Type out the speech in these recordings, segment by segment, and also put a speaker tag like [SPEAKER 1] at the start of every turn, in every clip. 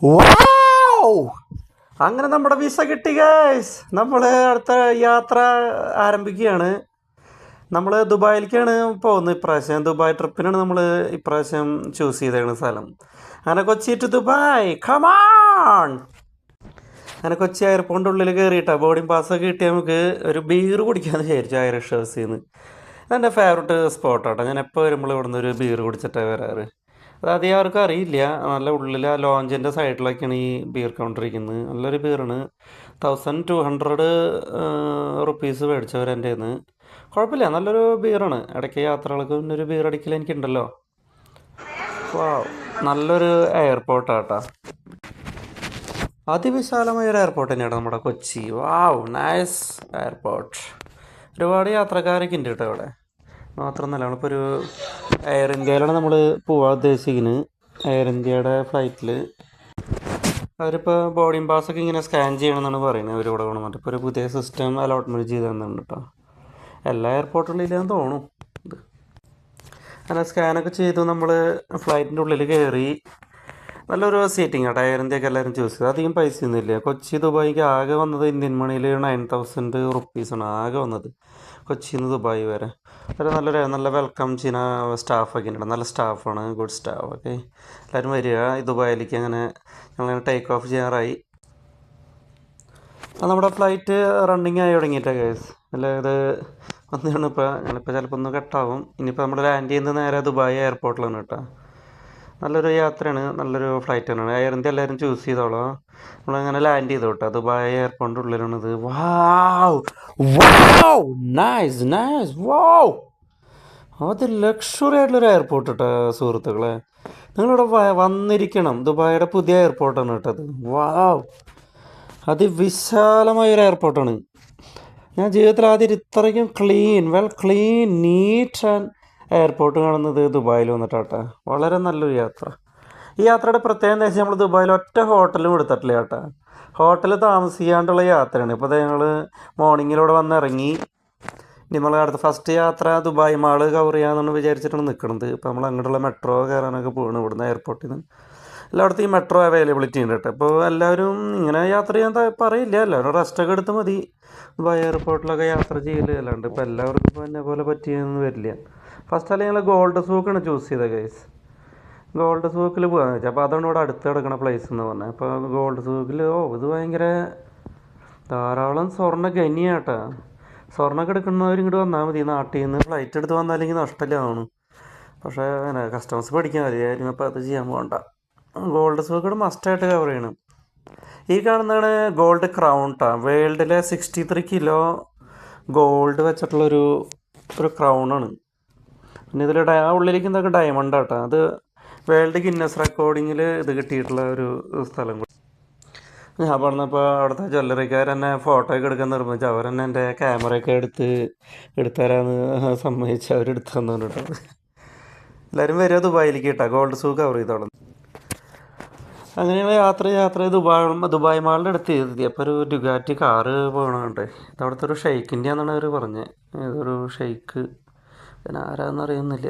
[SPEAKER 1] Wow! അങ്ങനെ നമ്മുടെ visa കിട്ടി ഗൈസ്. നമ്മൾ അടുത്ത യാത്ര ആരംഭിക്കുകയാണ്. നമ്മൾ ദുബായിലേക്കാണ് പോകുന്നത് ഇപ്രാവശ്യം. ദുബായ് ട്രിപ്പിനാണ് നമ്മൾ ഇപ്രാവശ്യം ചൂസ് ചെയ്തേക്കുന്ന സ്ഥലം. അങ്ങനെ കൊച്ചി ടു ദുബായ്, കമാൺ! അങ്ങനെ കൊച്ചി എയർപോർട്ടിൻ്റെ ഉള്ളിൽ കയറിയിട്ടാണ് ബോർഡിംഗ് പാസ്സൊക്കെ കിട്ടി നമുക്ക് ഒരു ബീർ കുടിക്കാമെന്ന് വിചാരിച്ചു ഐറിഷ് ഹൗസിൽ നിന്ന്. അതെൻ്റെ ഫേവററ്റ് സ്പോട്ടാട്ടോ. ഞാൻ എപ്പോൾ വരുമ്പോൾ ഇവിടെ നിന്ന് ഒരു ബീർ കുടിച്ചിട്ടാണ് വരാറ്. അത് അധികം ആർക്കും അറിയില്ല. നല്ല ഉള്ളിൽ ആ ലോഞ്ചിൻ്റെ സൈഡിലൊക്കെയാണ് ഈ ബീർ കൗണ്ടർ ഇരിക്കുന്നത്. നല്ലൊരു ബീറാണ്. 1200 റുപ്പീസ് മേടിച്ചവർ എൻ്റെ നിന്ന്. കുഴപ്പമില്ല, നല്ലൊരു ബീറാണ്. ഇടയ്ക്ക് യാത്രകൾക്ക് ഒരു ബീർ അടിക്കൽ എനിക്കുണ്ടല്ലോ. വാവ്, നല്ലൊരു എയർപോർട്ടാട്ടാ. അതിവിശാലമായ ഒരു എയർപോർട്ട് തന്നെയാണ് നമ്മുടെ കൊച്ചി. വാവ്, നൈസ് എയർപോർട്ട്. ഒരുപാട് യാത്രക്കാരൊക്കെ ഉണ്ട് കേട്ടോ ഇവിടെ. മാത്രമൊന്നുമല്ല, നമ്മളിപ്പോൾ ഒരു എയർ ഇന്ത്യയിലാണ് നമ്മൾ പോകാൻ ഉദ്ദേശിക്കുന്നത്. എയർ ഇന്ത്യയുടെ ഫ്ലൈറ്റിൽ അവരിപ്പോൾ ബോർഡിംഗ് പാസ്സൊക്കെ ഇങ്ങനെ സ്കാൻ ചെയ്യണമെന്നാണ് പറയുന്നത്. അവരിവിടെ കൊണ്ടുവന്നിട്ട് ഇപ്പോൾ ഒരു പുതിയ സിസ്റ്റം അലോട്ട്മെൻറ്റ് ചെയ്ത് തന്നിട്ടുണ്ട് കേട്ടോ. എല്ലാ എയർപോർട്ടുകളിലും തോന്നും ഇത്. അങ്ങനെ സ്കാനൊക്കെ ചെയ്തു നമ്മൾ ഫ്ലൈറ്റിൻ്റെ ഉള്ളിൽ കയറി. നല്ലൊരു സീറ്റിംഗ് ആട്ടോ. എയർ ഇന്ത്യയൊക്കെ എല്ലാവരും ചൂസ് ചെയ്തു. അധികം പൈസയൊന്നും ഇല്ല. കൊച്ചി ദുബായിക്ക് ആകെ വന്നത് ഇന്ത്യൻ മണിയിൽ 9000 റുപ്പീസാണ് ആകെ വന്നത്, കൊച്ചിയിൽ നിന്ന് ദുബായ് വരെ. ഒരു നല്ല വെൽക്കം ചെയ്യുന്ന സ്റ്റാഫൊക്കെ ഉണ്ട്. നല്ല സ്റ്റാഫാണ്, ഗുഡ് സ്റ്റാഫ്. ഓക്കെ, എല്ലാവരും വരിക ഈ ദുബായിലേക്ക്. അങ്ങനെ ഞങ്ങൾ ടേക്ക് ഓഫ് ചെയ്യാറായി. നമ്മുടെ ഫ്ലൈറ്റ് റണ്ണിങ് ആയി തുടങ്ങിയിട്ടാണ് കേസ്. അല്ല, ഇത് വന്നാണ് ഞാനിപ്പോൾ ചിലപ്പോൾ ഒന്ന് കട്ടാവും. ഇനിയിപ്പോൾ നമ്മൾ ലാൻഡ് ചെയ്യുന്നത് നേരെ ദുബായ് എയർപോർട്ടിലാണ് കേട്ടോ. നല്ലൊരു യാത്രയാണ്, നല്ലൊരു ഫ്ലൈറ്റ് തന്നെയാണ്. എയർ ഇന്ത്യ എല്ലാവരും ചൂസ് ചെയ്തോളാം. നമ്മളങ്ങനെ ലാൻഡ് ചെയ്തു കേട്ടോ. ദുബായ് എയർപോർട്ടിൻ്റെ ഉള്ളിലാണിത്. വാവ് വാവ്, നൈസ് നൈസ്, വാവ്! അത് ലക്ഷറി ആയിട്ടുള്ളൊരു എയർപോർട്ട് കേട്ടോ സുഹൃത്തുക്കളെ. നിങ്ങളിവിടെ വന്നിരിക്കണം. ദുബായിയുടെ പുതിയ എയർപോർട്ടാണ് കേട്ടത്. വാവ്, അതിവിശാലമായൊരു എയർപോർട്ടാണ്. ഞാൻ ജീവിതത്തിൽ ആദ്യം ഇത്രയ്ക്കും ക്ലീൻ, നീറ്റ് ആൻഡ് എയർപോർട്ട് കാണുന്നത് ദുബായിൽ വന്നിട്ടാട്ടെ. വളരെ നല്ലൊരു യാത്ര. ഈ യാത്രയുടെ പ്രത്യേകത എന്താ വെച്ചാൽ നമ്മൾ ദുബായിൽ ഒറ്റ ഹോട്ടലും എടുത്തിട്ടില്ല കേട്ടോ. ഹോട്ടലിൽ താമസിക്കാണ്ടുള്ള യാത്രയാണ്. ഇപ്പോൾ ഞങ്ങൾ മോർണിംഗിലൂടെ വന്നിറങ്ങി. നമ്മൾ അടുത്ത ഫസ്റ്റ് യാത്ര ദുബായ് മാള് കവർ ചെയ്യാമെന്നാണ് വിചാരിച്ചിട്ടാണ് നിൽക്കുന്നത്. ഇപ്പോൾ നമ്മൾ അങ്ങോട്ടുള്ള മെട്രോ കയറാനൊക്കെ പോകണം ഇവിടുന്ന് എയർപോർട്ടിൽ നിന്ന്. എല്ലായിടത്തും ഈ മെട്രോ അവൈലബിലിറ്റി ഉണ്ട് കേട്ടോ. അപ്പോൾ എല്ലാവരും ഇങ്ങനെ യാത്ര ചെയ്യാൻ പറയില്ല, എല്ലാവരും റെസ്റ്റൊക്കെ എടുത്ത് മതി ദുബായ് എയർപോർട്ടിലൊക്കെ യാത്ര ചെയ്യല്. അല്ലാണ്ട് ഇപ്പോൾ എല്ലാവർക്കും ഇപ്പോൾ എന്നെ പോലെ പറ്റിയൊന്നും വരില്ല. ഫസ്റ്റ് അല്ലെങ്കിൽ ഞങ്ങൾ ഗോൾഡ് സൂക്കാണ് ചൂസ് ചെയ്തത് ഗൈസ്. ഗോൾഡ് സൂക്കിൽ പോകാമെന്ന് വെച്ചാൽ. അപ്പോൾ അതാണ് ഇവിടെ അടുത്ത് കിടക്കുന്ന പ്ലേസ് എന്ന് പറഞ്ഞത്. അപ്പോൾ ഗോൾഡ് സൂക്കിൽ ഇത് ഭയങ്കര ധാരാളം സ്വർണ്ണ ഖനിയാട്ടോ. സ്വർണ്ണമൊക്കെ എടുക്കുന്നവർ ഇങ്ങോട്ട് വന്നാൽ മതി. നാട്ടിൽ നിന്ന് ഫ്ലൈറ്റ് എടുത്ത് വന്നാലെങ്കിൽ നഷ്ടമില്ലാതാണ്. പക്ഷേ കസ്റ്റമേഴ്സ് പഠിക്കാൻ മതിയായിരുന്നു. അപ്പോൾ അത് ചെയ്യാൻ പോകണ്ട. ഗോൾഡ് സൂക്കോട് മസ്റ്റായിട്ട് കവർ ചെയ്യണം. ഈ കാണുന്നതാണ് ഗോൾഡ് ക്രൗൺ ട്ടാ. വേൾഡിലെ 63 കിലോ ഗോൾഡ് വെച്ചിട്ടുള്ളൊരു ക്രൗണാണ്. പിന്നെ ഇതിൽ ആ ഉള്ളിലേക്ക് എന്തൊക്കെ ഡയമണ്ട് ആട്ടോ. അത് വേൾഡ് ഗിന്നസ് റെക്കോർഡിങ്ങിൽ ഇത് കിട്ടിയിട്ടുള്ള ഒരു സ്ഥലം കൂടി. ഞാൻ പറഞ്ഞപ്പോൾ അവിടുത്തെ ജ്വല്ലറിക്കാരെന്നെ ഫോട്ടോ ഒക്കെ എടുക്കാൻ നിർമ്മിച്ചു. അവരെന്നെ എൻ്റെ ക്യാമറയൊക്കെ എടുത്തരാന്ന് സമ്മതിച്ച് അവരെടുത്ത് തന്നു കേട്ടോ. എല്ലാവരും വരിക ദുബായിലേക്ക് കേട്ടോ. ഗോൾഡ് സൂക്ക് കവർ ചെയ്തോളും. അങ്ങനെയുള്ള യാത്ര ദുബായ് മാളിൻ്റെ അടുത്ത് എത്തി. അപ്പോൾ ഒരു ഡുഗാറ്റി കാറ് പോകണുണ്ട്. ഇത് അവിടുത്തെ ഒരു ഷെയ്ക്കിൻ്റെ ആണെന്നാണ് അവർ പറഞ്ഞത്. ഏതൊരു ഷെയ്ക്ക്, പിന്നെ ആരാന്ന് അറിയുന്നില്ല.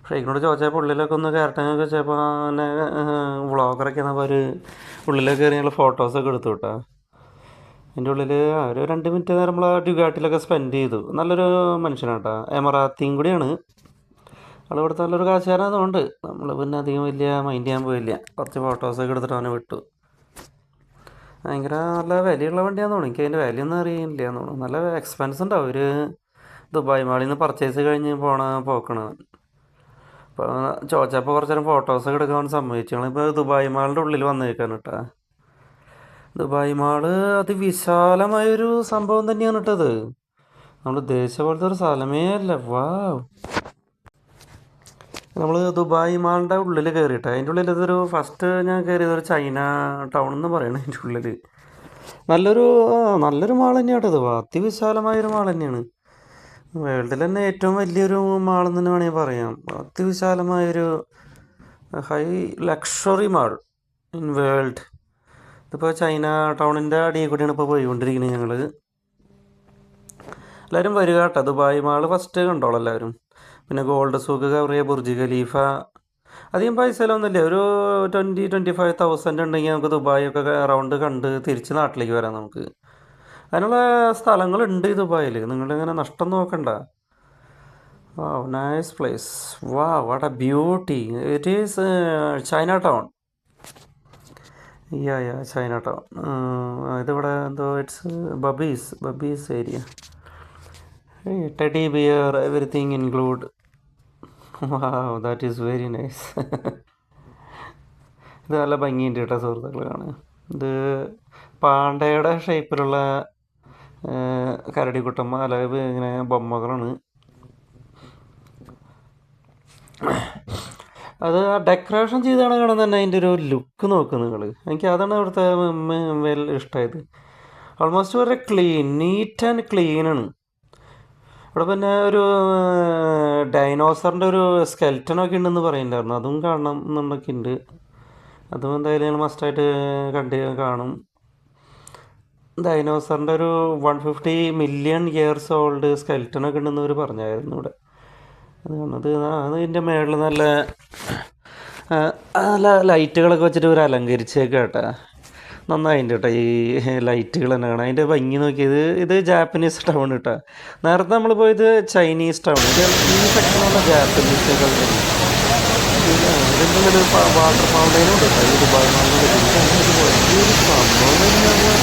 [SPEAKER 1] ഷെയ്ക്കിനോട് ചോദിച്ചപ്പോൾ ഉള്ളിലൊക്കെ ഒന്ന് കയറട്ടെന്നൊക്കെ വെച്ചപ്പോൾ പിന്നെ വ്ളോഗറൊക്കെ ആണെങ്കിൽ അവർ ഉള്ളിലൊക്കെ കയറി ഞങ്ങൾ ഫോട്ടോസൊക്കെ എടുത്തു കേട്ടോ. അതിൻ്റെ ഉള്ളിൽ ഒരു 2 മിനിറ്റ് നേരം നമ്മൾ ഡുഗാറ്റിലൊക്കെ സ്പെൻഡ് ചെയ്തു. നല്ലൊരു മനുഷ്യനാട്ടോ. എമറാത്തിയും കൂടിയാണ് ആൾ. ഇവിടുത്തെ നല്ലൊരു കാശുകാരനായതുകൊണ്ട് നമ്മൾ പിന്നെ അധികം വലിയ മൈൻഡ് ചെയ്യാൻ പോയില്ല. കുറച്ച് ഫോട്ടോസൊക്കെ എടുത്തിട്ട് അവനെ വിട്ടു. ഭയങ്കര നല്ല വിലയുള്ള വണ്ടിയാണെന്ന് തോന്നുന്നു. എനിക്ക് അതിൻ്റെ വിലയൊന്നും അറിയില്ല എന്ന് തോന്നുന്നു. നല്ല എക്സ്പെൻസ് ഉണ്ടാവും. ഒരു ദുബായ് മാളിൽ നിന്ന് പർച്ചേസ് കഴിഞ്ഞ് പോക്കണ്. അപ്പോൾ ചോദിച്ചപ്പോൾ കുറച്ച് നേരം ഫോട്ടോസൊക്കെ എടുക്കാൻ സമ്മതിച്ചു. ഞങ്ങളിപ്പോൾ ദുബായ് മാളിൻ്റെ ഉള്ളിൽ വന്നേക്കാണ് കേട്ടോ. ദുബായ് മാള് അതിവിശാലമായൊരു സംഭവം തന്നെയാണ് കേട്ടത്. നമ്മൾ ഉദ്ദേശിച്ച പോലത്തെ ഒരു സ്ഥലമേ അല്ല. വാവ്, നമ്മൾ ദുബായ് മാളിൻ്റെ ഉള്ളിൽ കയറിയിട്ട് അതിൻ്റെ ഉള്ളിൽ ഇതൊരു ഫസ്റ്റ് ഞാൻ കയറിയതൊരു ചൈന ടൗൺ എന്ന് പറയണത്. അതിൻ്റെ ഉള്ളിൽ നല്ലൊരു മാൾ തന്നെയാണ് കേട്ടത്. അതിവിശാലമായൊരു മാൾ തന്നെയാണ്. വേൾഡിൽ തന്നെ ഏറ്റവും വലിയൊരു മാളെന്ന് തന്നെ വേണമെങ്കിൽ പറയാം. അതിവിശാലമായൊരു high luxury mall in world. ഇതിപ്പോൾ ചൈന ടൗണിൻ്റെ അടിയിൽ കൂടിയാണ് ഇപ്പോൾ പോയിക്കൊണ്ടിരിക്കുന്നത് ഞങ്ങൾ. എല്ലാവരും വരിക കേട്ടോ. ദുബായ് മാൾ ഫസ്റ്റ് കണ്ടോളൂ എല്ലാവരും. പിന്നെ ഗോൾഡ് സൂക്ക് കവർ ചെയ്യുക, ബുർജ് ഖലീഫ, അധികം പൈസയിലൊന്നുമില്ല. ഒരു 25,000 ഉണ്ടെങ്കിൽ നമുക്ക് ദുബായൊക്കെ അറൗണ്ട് കണ്ട് തിരിച്ച് നാട്ടിലേക്ക് വരാം നമുക്ക്. അതിനുള്ള സ്ഥലങ്ങളുണ്ട് ഈ ദുബായിൽ. നിങ്ങളിങ്ങനെ നഷ്ടം നോക്കണ്ട. വാ, നൈസ് പ്ലേസ്. വാ, what a beauty. It is China town. Yeah China town. ഇതിവിടെ എന്തോ it's babies area. Teddy bear everything include. Wow, that is very nice. ഇത് നല്ല ഭംഗിയുണ്ട് കേട്ടോ സുഹൃത്തുക്കൾ കാണാൻ. ഇത് പാണ്ടയുടെ ഷേപ്പിലുള്ള കരടിക്കുട്ടന്മാർ അതായത് ഇങ്ങനെ ബൊമ്മകളാണ്. അത് ആ ഡെക്കറേഷൻ ചെയ്താണ് കാണാൻ തന്നെ അതിൻ്റെ ഒരു ലുക്ക് നോക്കുക നിങ്ങൾ. എനിക്ക് അതാണ് അവിടുത്തെ വെൽ ഇഷ്ടമായത്. ഓൾമോസ്റ്റ് വളരെ നീറ്റ് ആൻഡ് ക്ലീനാണ്. ഇവിടെ പിന്നെ ഒരു ഡൈനോസറിൻ്റെ ഒരു സ്കെൽറ്റനൊക്കെ ഉണ്ടെന്ന് പറയുന്നുണ്ടായിരുന്നു. അതും കാണണം എന്നുള്ളതൊക്കെ ഉണ്ട്. അതും എന്തായാലും നിങ്ങൾ മസ്റ്റായിട്ട് കാണും. ഡൈനോസറിൻ്റെ ഒരു 150 മില്യൺ ഇയേഴ്സ് ഓൾഡ് സ്കെൽറ്റനൊക്കെ ഉണ്ടെന്ന് അവർ പറഞ്ഞായിരുന്നു ഇവിടെ. അത് അതിൻ്റെ മേളിൽ നല്ല നല്ല ലൈറ്റുകളൊക്കെ വെച്ചിട്ട് ഒരു അലങ്കരിച്ചേക്കാം കേട്ടോ. നന്നായിട്ടുണ്ട് കേട്ടോ ഈ ലൈറ്റുകൾ തന്നെ കാണാം. അതിൻ്റെ ഭംഗി നോക്കിയത്. ഇത് ജാപ്പനീസ് ടൗൺ കേട്ടോ. നേരത്തെ നമ്മൾ പോയത് ചൈനീസ് ടൗൺ. ഇത് ഈ സെക്ഷനുള്ള ജാപ്പനീസുകൾ. ഇതിൻ്റെ ഒരു വാട്ടർ ഫൗണ്ടൈനും കേട്ടോ ഈ ദുബായ് മാളിൽ. വലിയൊരു സംഭവം തന്നെയാണ്.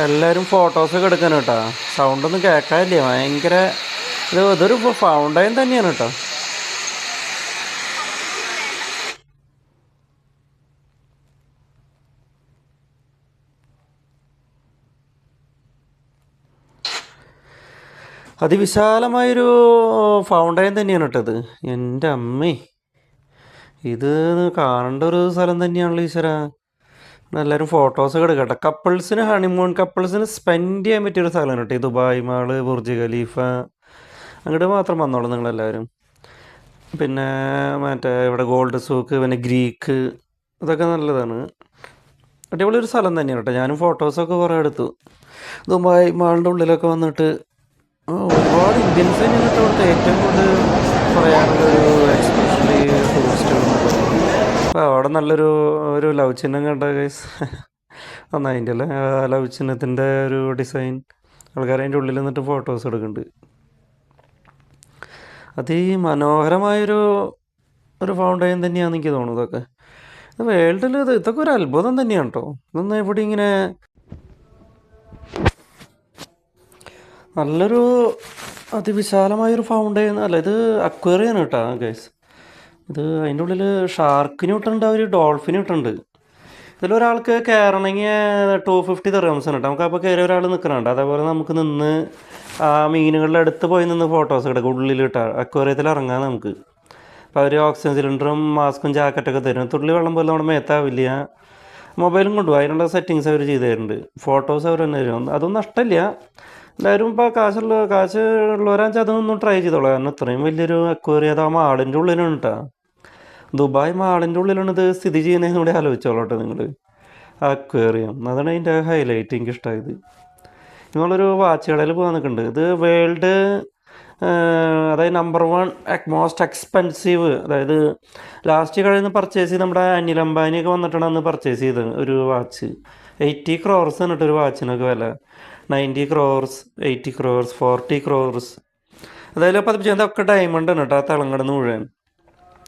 [SPEAKER 1] എല്ലാവരും ഫോട്ടോസൊക്കെ എടുക്കാൻ കേട്ടോ. സൗണ്ടൊന്നും കേൾക്കാനില്ല. ഭയങ്കര ഇതൊരു ഫൗണ്ടൈൻ തന്നെയാണ് കേട്ടോ. അതിവിശാലമായൊരു ഫൗണ്ടൈൻ തന്നെയാണ് കേട്ടത്. എൻ്റെ അമ്മേ, ഇത് കാണേണ്ട ഒരു സ്ഥലം തന്നെയാണല്ലോ ഈശ്വര. എല്ലാവരും ഫോട്ടോസൊക്കെ എടുക്കട്ടെ. ഹണിമൂൺ കപ്പിൾസിന് സ്പെൻഡ് ചെയ്യാൻ പറ്റിയൊരു സ്ഥലമാണ് കേട്ടോ ഈ ദുബായ് മാള്, ബുർജ് ഖലീഫ. അങ്ങോട്ട് മാത്രം വന്നോളൂ നിങ്ങളെല്ലാവരും. പിന്നെ മറ്റേ ഇവിടെ ഗോൾഡ് സൂക്ക്, പിന്നെ ഗ്രീക്ക്, ഇതൊക്കെ നല്ലതാണ്. അടിപൊളി ഒരു സ്ഥലം തന്നെയാണ് കേട്ടോ. ഞാനും ഫോട്ടോസൊക്കെ കുറേ എടുത്തു. ദുബായ് മാളിൻ്റെ ഉള്ളിലൊക്കെ വന്നിട്ട് ഒരുപാട് ഇന്ത്യൻസ് തന്നെയാണ് കേട്ടോ ഇവിടുത്തെ ഏറ്റവും കൂടുതൽ പറയാനുള്ളൊരു, എക്സ്പെഷ്യലി ടൂറിസ്റ്റുകൾ. അപ്പോൾ അവിടെ നല്ലൊരു ലവ് ചിഹ്നം കണ്ട ഗൈസ്. നന്നായിൻ്റെ അല്ലേ ലവ് ചിഹ്നത്തിൻ്റെ ഒരു ഡിസൈൻ. ആൾക്കാർ അതിൻ്റെ ഉള്ളിൽ നിന്നിട്ട് ഫോട്ടോസ് എടുക്കുന്നുണ്ട്. മനോഹരമായൊരു ഫൗണ്ടൈൻ തന്നെയാണെന്ന് എനിക്ക് തോന്നുന്നു. ഇതൊക്കെ വേൾഡിൽ ഇതൊക്കെ ഒരു അത്ഭുതം തന്നെയാണ് കേട്ടോ. ഇതൊന്നും എവിടെ ഇങ്ങനെ നല്ലൊരു അതിവിശാലമായൊരു ഫൗണ്ടൈൻ അല്ല. ഇത് അക്വേറിയാണ് കേട്ടോ ഗൈസ്. ഇത് അതിൻ്റെ ഉള്ളിൽ ഷാർക്കിന് ഇട്ടുണ്ട്, അവർ ഡോൾഫിന് ഇട്ടുണ്ട്. ഇതിലൊരാൾക്ക് കയറണമെങ്കിൽ 250 ദിർഹംസാണ് കേട്ടോ. നമുക്ക് അപ്പോൾ കയറി ഒരാൾ നിൽക്കുന്നുണ്ട്. അതേപോലെ നമുക്ക് നിന്ന് ആ മീനുകളുടെ അടുത്ത് പോയി നിന്ന് ഫോട്ടോസ് എടുക്കാം. ഉള്ളിലിട്ടാൽ അക്വേറിയത്തിൽ ഇറങ്ങാം നമുക്ക്. അപ്പോൾ അവർ ഓക്സിജൻ സിലിണ്ടറും മാസ്കും ജാക്കറ്റൊക്കെ തരും. തുള്ളി വെള്ളം പോലെ നമ്മുടെ മേത്താവില്ല. മൊബൈലും കൊണ്ടുപോകും. അതിനുള്ള സെറ്റിങ്സ് അവർ ചെയ്ത് തരുന്നുണ്ട്. ഫോട്ടോസ് അവർ തന്നെ തരും. അതൊന്നും നഷ്ടമില്ല. എല്ലാവരും ഇപ്പോൾ കാശുള്ളവരാണെന്ന് അതൊന്നും ട്രൈ ചെയ്തോളാം. കാരണം ഇത്രയും വലിയൊരു അക്വേറിയം അത് ആ മാളിൻ്റെ ഉള്ളിലാണ് കേട്ടോ. ദുബായ് മാളിൻ്റെ ഉള്ളിലാണ് ഇത് സ്ഥിതി ചെയ്യുന്നതെന്ന് കൂടി ആലോചിച്ചോളട്ടെ നിങ്ങൾ. അക്വേറിയം അതാണ് അതിൻ്റെ ഹൈലൈറ്റ്. എനിക്ക് ഇഷ്ടമായത്. നിങ്ങളൊരു വാച്ച് കടയിൽ പോകാൻ നിൽക്കുന്നുണ്ട്. ഇത് വേൾഡ് അതായത് നമ്പർ 1 മോസ്റ്റ് എക്സ്പെൻസീവ്. അതായത് ലാസ്റ്റ് കടയിൽ നിന്ന് പർച്ചേസ് ചെയ്ത് നമ്മുടെ അനിൽ അംബാനിയൊക്കെ വന്നിട്ടാണ് അന്ന് പർച്ചേസ് ചെയ്തത് ഒരു വാച്ച്. 80 crores എന്നിട്ട് ഒരു വാച്ചിനൊക്കെ വില. 90 crores, 80 crores, 40 crores. അതായത് പതിപ്പിച്ചതൊക്കെ ഡയമണ്ടാണ് കേട്ടോ. ആ തിളങ്ങടുന്ന് മുഴുവൻ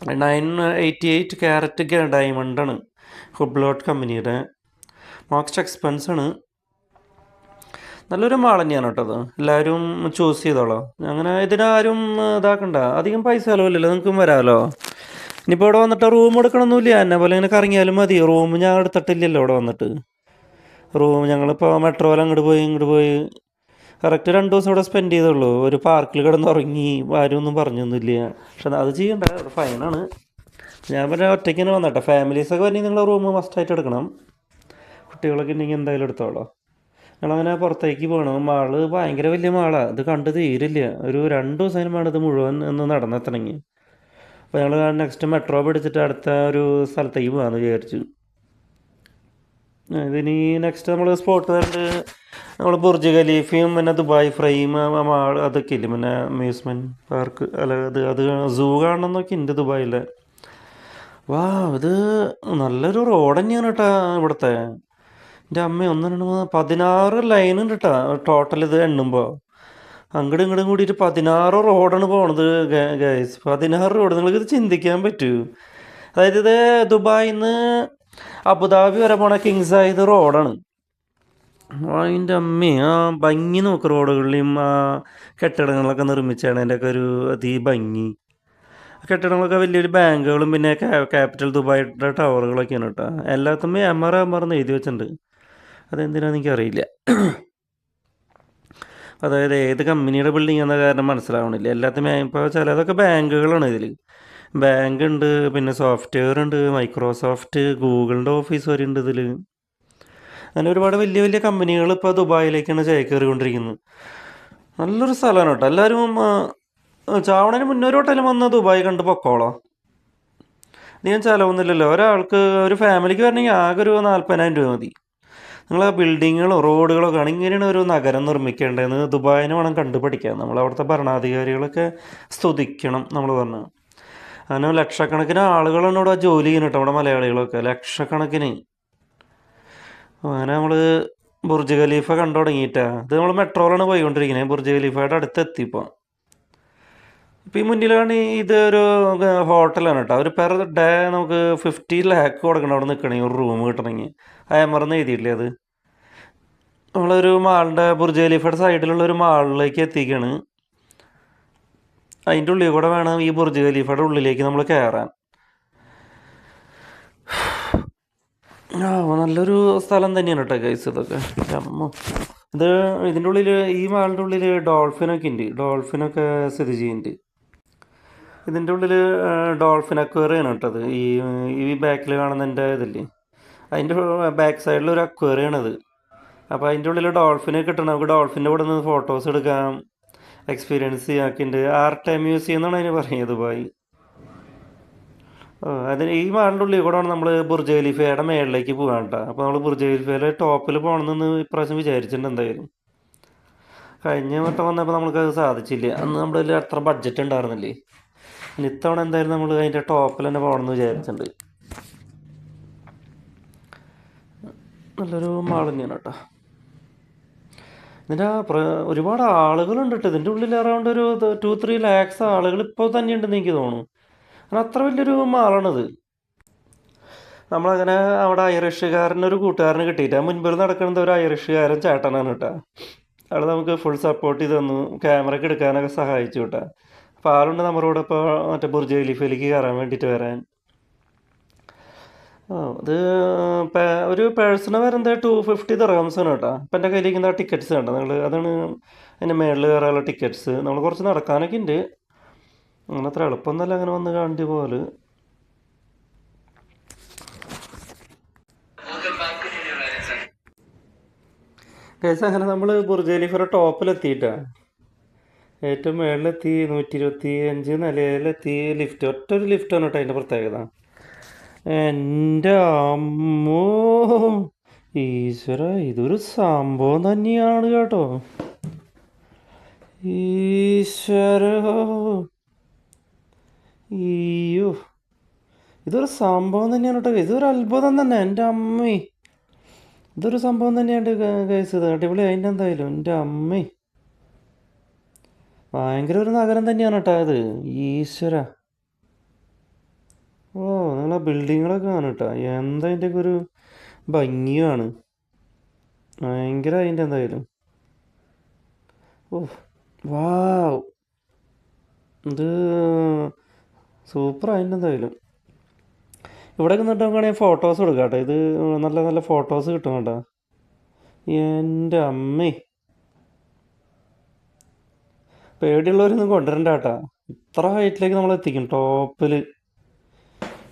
[SPEAKER 1] 988 ക്യാരറ്റ് ഡയമണ്ടാണ്. ഹുബ്ലോട്ട് കമ്പനിയുടെ മോസ്റ്റ് എക്സ്പെൻസാണ്. നല്ലൊരു മാൾ തന്നെയാണ് കേട്ടോ അത്. എല്ലാവരും ചൂസ് ചെയ്തോളോ. അങ്ങനെ ഇതിനാരും ഇതാക്കണ്ട. അധികം പൈസ ചിലവില്ലല്ലോ. നിങ്ങൾക്കും വരാമല്ലോ. ഇനിയിപ്പോൾ ഇവിടെ വന്നിട്ട് റൂം എടുക്കണമെന്നില്ല. എന്നെ പോലെ ഇങ്ങനെ കറങ്ങിയാലും മതി. റൂം ഞാൻ എടുത്തിട്ടില്ലല്ലോ ഇവിടെ വന്നിട്ട്. ഞങ്ങളിപ്പോൾ മെട്രോയിൽ അങ്ങോട്ട് പോയി കറക്റ്റ് 2 ദിവസം ഇവിടെ സ്പെൻഡ് ചെയ്തുള്ളൂ. ഒരു പാർക്കിൽ കിടന്നുറങ്ങി, ആരും ഒന്നും പറഞ്ഞൊന്നുമില്ല. പക്ഷെ അത് ചെയ്യണ്ട, ഇവിടെ ഫൈനാണ്. ഞാൻ പിന്നെ ഒറ്റയ്ക്ക് തന്നെ വന്നട്ടെ. ഫാമിലീസൊക്കെ പറഞ്ഞാൽ നിങ്ങളുടെ റൂം മസ്റ്റായിട്ട് എടുക്കണം. കുട്ടികളൊക്കെ ഉണ്ടെങ്കിൽ എന്തായാലും എടുത്തോളൂ. ഞങ്ങളങ്ങനെ പുറത്തേക്ക് പോകണം. മാള് ഭയങ്കര വലിയ മാളാണ്. ഇത് കണ്ട് തീരില്ല. ഒരു 2 ദിവസം വേണം ഇത് മുഴുവൻ ഒന്ന് നടന്നെത്തണമെങ്കിൽ. അപ്പോൾ ഞങ്ങൾ നെക്സ്റ്റ് മെട്രോ പിടിച്ചിട്ട് അടുത്ത ഒരു സ്ഥലത്തേക്ക് പോകാമെന്ന് വിചാരിച്ചു. ഇതിനി നെക്സ്റ്റ് നമ്മൾ സ്പോട്ട് കണ്ട് നമ്മൾ ബുർജ് ഖലീഫയും പിന്നെ ദുബായ് ഫ്രെയിം മാൾ അതൊക്കെ ഇല്ലേ, പിന്നെ അമ്യൂസ്മെൻറ്റ് പാർക്ക് അല്ല അത് സൂ കാണണം എന്നൊക്കെ ഉണ്ട് ദുബായിലെ. വാ, ഇത് നല്ലൊരു റോഡ് തന്നെയാണ് കേട്ടാ ഇവിടുത്തെ. എൻ്റെ അമ്മ 1 2 3 16 ലൈനുണ്ട് കേട്ടാ ടോട്ടൽ ഇത് എണ്ണുമ്പോൾ. അങ്ങോട്ടും ഇങ്ങോട്ടും കൂടിയിട്ട് 16 റോഡാണ് പോണത് ഗൈസ്. 16 റോഡ്, നിങ്ങൾക്കിത് ചിന്തിക്കാൻ പറ്റൂ? അതായത് ഇത് ദുബായിൽ നിന്ന് അബുദാബി വരെ പോണ കിങ് സായിദ് റോഡാണ്. അതിൻ്റെ അമ്മേ, ആ ഭംഗി നോക്ക് റോഡുകളിലും ആ കെട്ടിടങ്ങളൊക്കെ നിർമ്മിച്ചാണ് അതിൻ്റെയൊക്കെ ഒരു ഭംഗി. കെട്ടിടങ്ങളൊക്കെ വലിയ വലിയ ബാങ്കുകളും പിന്നെ ക്യാപിറ്റൽ ദുബായിയുടെ ടവറുകളൊക്കെയാണ് കേട്ടോ. എല്ലാത്തും എമറെന്ന് എഴുതി വെച്ചിട്ടുണ്ട്. അതെന്തിനാണെന്ന് എനിക്കറിയില്ല. അതായത് ഏത് കമ്പനിയുടെ ബിൽഡിംഗ് എന്ന കാരണം മനസ്സിലാവണില്ല. എല്ലാത്തും ഇപ്പോൾ ചിലതൊക്കെ ബാങ്കുകളാണ് ഇതിൽ. ബാങ്ക് ഉണ്ട്, പിന്നെ സോഫ്റ്റ്വെയർ ഉണ്ട്, മൈക്രോസോഫ്റ്റ്, ഗൂഗിളിൻ്റെ ഓഫീസ് വരെ ഉണ്ട് ഇതിൽ. അങ്ങനെ ഒരുപാട് വലിയ വലിയ കമ്പനികൾ ഇപ്പോൾ ദുബായിലേക്കാണ് ചേക്കേറിക്കൊണ്ടിരിക്കുന്നത്. നല്ലൊരു സ്ഥലമാണ് കേട്ടോ. എല്ലാവരും ചാവണതിന് മുന്നേ ഒരു ഹോട്ടലും വന്ന് ദുബായ് കണ്ട് പൊക്കോളാം. അധികം ചിലവൊന്നുമില്ലല്ലോ. ഒരാൾക്ക് ഒരു ഫാമിലിക്ക് വരണമെങ്കിൽ ആകെ ഒരു 40,000 രൂപ മതി. നിങ്ങൾ ആ ബിൽഡിങ്ങുകളോ റോഡുകളൊക്കെ ആണ് ഇങ്ങനെയാണ് ഒരു നഗരം നിർമ്മിക്കേണ്ടതെന്ന് ദുബായിനെ വേണം കണ്ടു പഠിക്കാൻ. നമ്മൾ അവിടുത്തെ ഭരണാധികാരികളൊക്കെ സ്തുതിക്കണം നമ്മൾ പറഞ്ഞു. അങ്ങനെ ലക്ഷക്കണക്കിന് ആളുകളാണ് ഇവിടെ ജോലി ചെയ്യുന്നത് കേട്ടോ, അവിടെ മലയാളികളൊക്കെ ലക്ഷക്കണക്കിന്. അങ്ങനെ നമ്മൾ ബുർജ് ഖലീഫ കണ്ടു തുടങ്ങിയിട്ടാ. ഇത് നമ്മൾ മെട്രോയിലാണ് പോയിക്കൊണ്ടിരിക്കുന്നത്. ബുർജ് ഖലീഫയുടെ അടുത്തെത്തിപ്പോൾ. ഇപ്പം ഈ മുന്നിലാണ് ഇതൊരു ഹോട്ടലാണ് കേട്ടോ. ഒരു പെർ ഡേ നമുക്ക് 50 lakh കൊടുക്കണം അവിടെ നിൽക്കണമെങ്കിൽ, ഒരു റൂം കിട്ടണമെങ്കിൽ. എമറന്ന് എഴുതിയിട്ടില്ലേ അത്. നമ്മളൊരു മാളിൻ്റെ ബുർജ് ഖലീഫയുടെ സൈഡിലുള്ള ഒരു മാളിലേക്ക് എത്തിക്കുകയാണ്. അതിൻ്റെ ഉള്ളിൽ കൂടെ വേണം ഈ ബുർജ് ഖലീഫയുടെ ഉള്ളിലേക്ക് നമ്മൾ കയറാൻ. ആ, നല്ലൊരു സ്ഥലം തന്നെയാണ് കേട്ടോ ഗൈസ് ഇതൊക്കെ. അമ്മ, ഇതിൻ്റെ ഉള്ളിൽ, ഈ മാളിൻ്റെ ഉള്ളിൽ ഡോൾഫിനൊക്കെ ഉണ്ട്. ഡോൾഫിനൊക്കെ സ്ഥിതി ചെയ്യുന്നുണ്ട്. ഇതിൻ്റെ ഉള്ളിൽ ഡോൾഫിൻ അക്വേറിയാണ് കേട്ടത്. ഈ ബാക്കിൽ കാണുന്നതിൻ്റെ ഇതില്ലേ, അതിൻ്റെ ബാക്ക് സൈഡിൽ ഒരു അക്വേറിയാണത്. അപ്പോൾ അതിൻ്റെ ഉള്ളിൽ ഡോൾഫിനെ കിട്ടണം. നമുക്ക് ഡോൾഫിൻ്റെ കൂടെ നിന്ന് ഫോട്ടോസ് എടുക്കാം, എക്സ്പീരിയൻസ് ചെയ്യാക്കിണ്ട്. ആർട്ട് മ്യൂസിയം എന്നാണ് അതിന് പറയുന്നത് ദുബായ്. അതിന് ഈ മാളിൻ്റെ ഉള്ളിൽ കൂടെ നമ്മൾ ബുർജ് ഖലീഫയുടെ മേളിലേക്ക് പോകാൻ കേട്ടോ. അപ്പോൾ നമ്മൾ ബുർജ് ഖലീഫയുടെ ടോപ്പിൽ പോകണമെന്ന് ഇപ്രാവശ്യം വിചാരിച്ചിട്ടുണ്ട് എന്തായാലും. കഴിഞ്ഞ വട്ടം വന്നപ്പോൾ നമുക്കത് സാധിച്ചില്ല. അന്ന് നമ്മുടെ കയ്യിൽ അത്ര ബഡ്ജറ്റ് ഉണ്ടായിരുന്നില്ലേ. ഇത്തവണ എന്തായാലും നമ്മൾ അതിൻ്റെ ടോപ്പിൽ തന്നെ പോകണമെന്ന് വിചാരിച്ചിട്ടുണ്ട്. നല്ലൊരു മാൾ തന്നെയാണ് കേട്ടോ. ഇതിൻ്റെ ഒരുപാട് ആളുകളുണ്ട് കേട്ടോ. ഇതിൻ്റെ ഉള്ളിൽ അറൗണ്ട് ഒരു 2-3 lakhs ആളുകൾ ഇപ്പോൾ തന്നെ ഉണ്ടെന്ന് എനിക്ക് തോന്നുന്നു. കാരണം അത്ര വലിയൊരു മാളാണിത്. നമ്മളങ്ങനെ അവിടെ ഐറിഷുകാരനൊരു കൂട്ടുകാരന് കിട്ടിയിട്ട് മുൻപിൽ നടക്കുന്നത് ഒരു ഐറിഷുകാരൻ ചേട്ടനാണ് കേട്ടോ. ആൾ നമുക്ക് ഫുൾ സപ്പോർട്ട് ചെയ്ത് തന്നു, ക്യാമറയ്ക്ക് എടുക്കാനൊക്കെ സഹായിച്ചു കേട്ടോ. അപ്പോൾ ആളുണ്ട് നമ്മുടെ കൂടെ ഇപ്പോൾ മറ്റേ ബുർജ് ഖലീഫയിലേക്ക് കയറാൻ വേണ്ടിയിട്ട് വരാൻ. ഇത് ഒരു പേഴ്സണ് വരുന്നത് 250 ദിർഹംസ് ആണ് കേട്ടോ. ഇപ്പം എൻ്റെ കയ്യിലിരിക്കുന്ന ടിക്കറ്റ്സ് കണ്ടോ നിങ്ങൾ, അതാണ് അതിൻ്റെ മേളിൽ കയറാനുള്ള ടിക്കറ്റ്സ്. നമ്മൾ കുറച്ച് നടക്കാനൊക്കെ ഉണ്ട്, അങ്ങനെ അത്ര എളുപ്പമൊന്നുമല്ല അങ്ങനെ വന്ന് കണ്ടി പോലെ. കേസ് അങ്ങനെ നമ്മൾ ബുർജ് ഖലീഫയുടെ ടോപ്പിലെത്തിയിട്ടാണ്. ഏറ്റവും മേളിലെത്തി, 125 നിലയിലെത്തി. ലിഫ്റ്റ്, ഒറ്റൊരു ലിഫ്റ്റാണ് കേട്ടോ അതിൻ്റെ പ്രത്യേകത. എൻ്റെ അമ്മോ, ഈശ്വര, ഇതൊരു സംഭവം തന്നെയാണ് കേട്ടോ. ഈശ്വര, അയ്യോ, ഇതൊരു സംഭവം തന്നെയാണ് കേട്ടോ. ഇതൊരു അത്ഭുതം തന്നെ. എൻ്റെ അമ്മേ, ഇതൊരു സംഭവം തന്നെയാണ് കേസ്. ഇത് അടിപൊളി അതിൻ്റെ എന്തായാലും. എൻ്റെ അമ്മേ, ഭയങ്കര ഒരു നഗരം തന്നെയാണ് കേട്ടോ ഇത്. ഈശ്വര, ഓ, നിങ്ങളാ ബിൽഡിങ്ങുകളൊക്കെ കാണും കേട്ടോ. എന്താ അതിൻ്റെയൊക്കെ ഒരു ഭംഗിയാണ്, ഭയങ്കര അതിൻ്റെ എന്തായാലും. ഓ, വാവ്, ഇത് സൂപ്പർ അതിൻ്റെ എന്തായാലും. ഇവിടെ നിന്നിട്ട് നമുക്കാണെങ്കിൽ ഫോട്ടോസ് എടുക്കാം കേട്ടോ. ഇത് നല്ല നല്ല ഫോട്ടോസ് കിട്ടും കേട്ടോ. എൻ്റെ അമ്മേ, പേടിയുള്ളവരൊന്നും കൊണ്ടുവരണ്ട കേട്ടാ. ഇത്ര ഹൈറ്റിലേക്ക് നമ്മൾ എത്തിക്കും, ടോപ്പിൽ.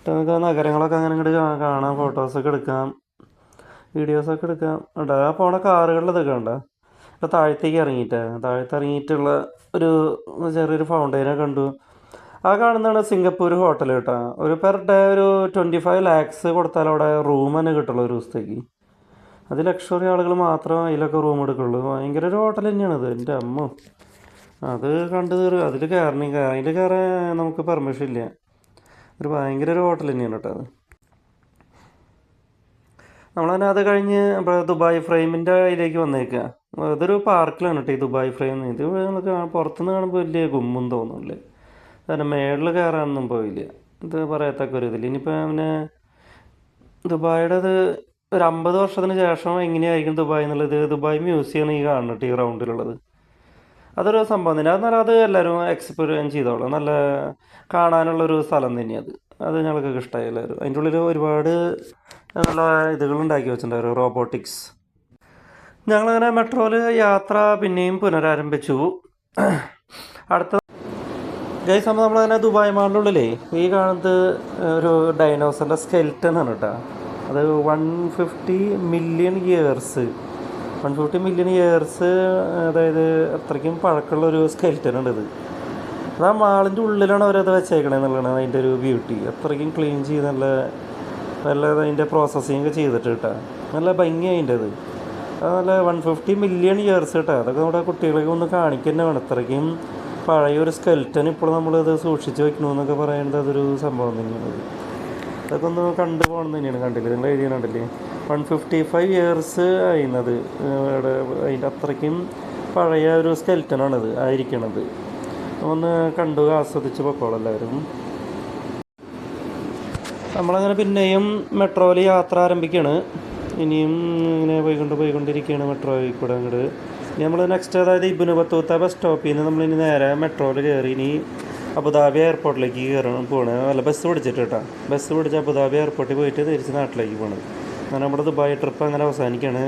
[SPEAKER 1] നമുക്ക് ആ നഗരങ്ങളൊക്കെ അങ്ങനെ ഇങ്ങോട്ട് കാണാം, ഫോട്ടോസൊക്കെ എടുക്കാം, വീഡിയോസൊക്കെ എടുക്കാം. ഉണ്ട് ആ പോണ കാറുകളിലതൊക്കെ ഉണ്ട്. അപ്പോൾ താഴത്തേക്ക് ഇറങ്ങിയിട്ടുള്ള ഒരു ചെറിയൊരു ഫൗണ്ടൈനെ കണ്ടു. ആ കാണുന്നതാണ് സിംഗപ്പൂർ ഹോട്ടൽ കേട്ടോ. ഒരു പെർ ഡേ ഒരു 25 lakhs കൊടുത്താൽ അവിടെ റൂം തന്നെ കിട്ടുള്ളൂ ഒരു ദിവസത്തേക്ക്. അത് ലക്ഷറി ആളുകൾ മാത്രം അതിലൊക്കെ റൂം എടുക്കുള്ളൂ. ഭയങ്കര ഒരു ഹോട്ടൽ തന്നെയാണത്, എൻ്റെ അമ്മ. അത് കണ്ടു അതിൽ അതിൽ കയറാൻ നമുക്ക് പെർമിഷൻ ഇല്ല. ഒരു ഭയങ്കര ഒരു ഹോട്ടൽ തന്നെയാണ് കേട്ടോ അത്. നമ്മളതിനെ അത് കഴിഞ്ഞ് ഇപ്പോൾ ദുബായ് ഫ്രെയിമിൻ്റെ അതിലേക്ക് വന്നേക്കുക. അതൊരു പാർക്കിലാണ് കേട്ടോ ഈ ദുബായ് ഫ്രെയിം. ഇത് നമുക്ക് പുറത്തുനിന്ന് കാണുമ്പോൾ വലിയ ഗുമ്മും തോന്നുന്നില്ല. കാരണം മേളിൽ കയറാനൊന്നും പോയില്ല. ഇത് പറയത്തക്ക ഒരു ഇതില്ല. ഇനിയിപ്പോൾ പിന്നെ ദുബായിയുടെ അത് ഒരു 50 വർഷത്തിന് ശേഷം എങ്ങനെയായിരിക്കും ദുബായ് എന്നുള്ളത് ദുബായ് മ്യൂസിയമാണ് ഈ കാണുന്നുണ്ട്, ഈ റൗണ്ടിലുള്ളത്. അതൊരു സംഭവം തന്നെ. എന്നാൽ അത് എല്ലാവരും എക്സ്പീരിയൻസ് ചെയ്തോളാം. നല്ല കാണാനുള്ളൊരു സ്ഥലം തന്നെയാണ് അത്. അത് ഞങ്ങൾക്കൊക്കെ ഇഷ്ടമായി എല്ലാവരും. അതിൻ്റെ ഉള്ളിൽ ഒരുപാട് നല്ല ഇതുകളുണ്ടാക്കി വെച്ചിട്ടുണ്ടായിരുന്നു, റോബോട്ടിക്സ്. ഞങ്ങളങ്ങനെ മെട്രോയിൽ യാത്ര പിന്നെയും പുനരാരംഭിച്ചു. അടുത്ത ഗൈസ് നമ്മളങ്ങനെ ദുബായ് മാളിൻ്റെ ഉള്ളിലേ ഈ കാണുന്നത് ഒരു ഡൈനോസറിൻ്റെ സ്കെൽറ്റൻ ആണ് കേട്ടോ. അത് 150 മില്യൺ ഇയേഴ്സ്, 150 മില്യൺ ഇയേഴ്സ്, അതായത് അത്രയ്ക്കും പഴക്കമുള്ളൊരു സ്കെൽറ്റനാണ് ഇത്. അത് ആ മാളിൻ്റെ ഉള്ളിലാണ് അവരത് വെച്ചേക്കണേ എന്നുള്ളതാണ് അതിൻ്റെ ഒരു ബ്യൂട്ടി. അത്രയ്ക്കും ക്ലീൻ ചെയ്ത് നല്ല അതിൻ്റെ പ്രോസസ്സിങ് ഒക്കെ ചെയ്തിട്ട് കേട്ടോ. നല്ല ഭംഗി അതിൻ്റെ അത് നല്ല 150 മില്യൺ ഇയേഴ്സ് കേട്ടോ. അതൊക്കെ നമ്മുടെ കുട്ടികളൊക്കെ ഒന്ന് കാണിക്കുക തന്നെ വേണം. അത്രയ്ക്കും പഴയൊരു സ്കെൽറ്റൻ ഇപ്പോൾ നമ്മളിത് സൂക്ഷിച്ച് വെക്കണമെന്നൊക്കെ പറയുന്നത് അതൊരു സംഭവം തന്നെയാണ്. അതൊക്കെ ഒന്ന് കണ്ടു പോകണം തന്നെയാണ്. കണ്ടില്ലേ, നിങ്ങൾ എഴുതിയ കണ്ടില്ലേ, 155 ഇയേഴ്സ് ആയിരുന്നത്. അതിൻ്റെ അത്രയ്ക്കും പഴയ ഒരു സ്കെൽറ്റനാണത് ആയിരിക്കണത്. ഒന്ന് കണ്ടു ആസ്വദിച്ച് പൊക്കോളൂ എല്ലാവരും. നമ്മളങ്ങനെ പിന്നെയും മെട്രോയിൽ യാത്ര ആരംഭിക്കുകയാണ്. ഇനിയും ഇങ്ങനെ പോയിക്കൊണ്ടിരിക്കുകയാണ് മെട്രോയിൽ കൂടെ അങ്ങോട്ട്. ഇനി നമ്മൾ നെക്സ്റ്റ് അതായത് ഇബ്നു ബത്തൂത്ത ബസ് സ്റ്റോപ്പിൽ നിന്ന് നമ്മളിനി നേരെ മെട്രോയിൽ കയറി ഇനി അബുദാബി എയർപോർട്ടിലേക്ക് പോകണം. അല്ല, ബസ് പിടിച്ചിട്ട് കേട്ടോ. ബസ് പിടിച്ച് അബുദാബി എയർപോർട്ടിൽ പോയിട്ട് തിരിച്ച് നാട്ടിലേക്ക് പോകണം. അങ്ങനെ നമ്മുടെ ദുബായ് ട്രിപ്പ് അങ്ങനെ അവസാനിക്കുകയാണ്.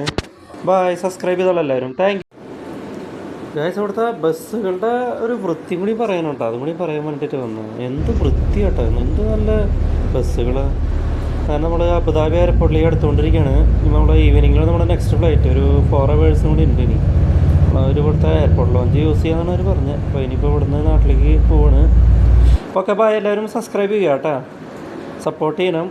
[SPEAKER 1] ബായ്. സബ്സ്ക്രൈബ് ചെയ്തോളൂ എല്ലാവരും. Thank you guys. അവിടുത്തെ ബസ്സുകളുടെ ഒരു വൃത്തി കൂടി പറയാനുണ്ടോ, അതും കൂടി പറയാൻ വേണ്ടിയിട്ട് വന്നു. എന്ത് വൃത്തി കേട്ടോ, എന്ത് നല്ല ബസ്സുകൾ. കാരണം നമ്മൾ അബുദാബി എയർപോർട്ടിലേക്ക് എടുത്തുകൊണ്ടിരിക്കുകയാണ്. നമ്മുടെ ഈവനിങ്ങിൽ നമ്മുടെ നെക്സ്റ്റ് ഫ്ലൈറ്റ് ഒരു 4 hours കൂടി ഉണ്ട്. ഇനി അവർ ഇവിടുത്തെ എയർപോർട്ട് ലോഞ്ച് യൂസ് ചെയ്യാമെന്നാണ് അവർ പറഞ്ഞത്. അപ്പോൾ ഇനിയിപ്പോൾ ഇവിടുന്ന് നാട്ടിലേക്ക് പോവാണ്. Okay bye. എല്ലാവരും സബ്സ്ക്രൈബ് ചെയ്യുക കേട്ടോ, സപ്പോർട്ട് ചെയ്യണം.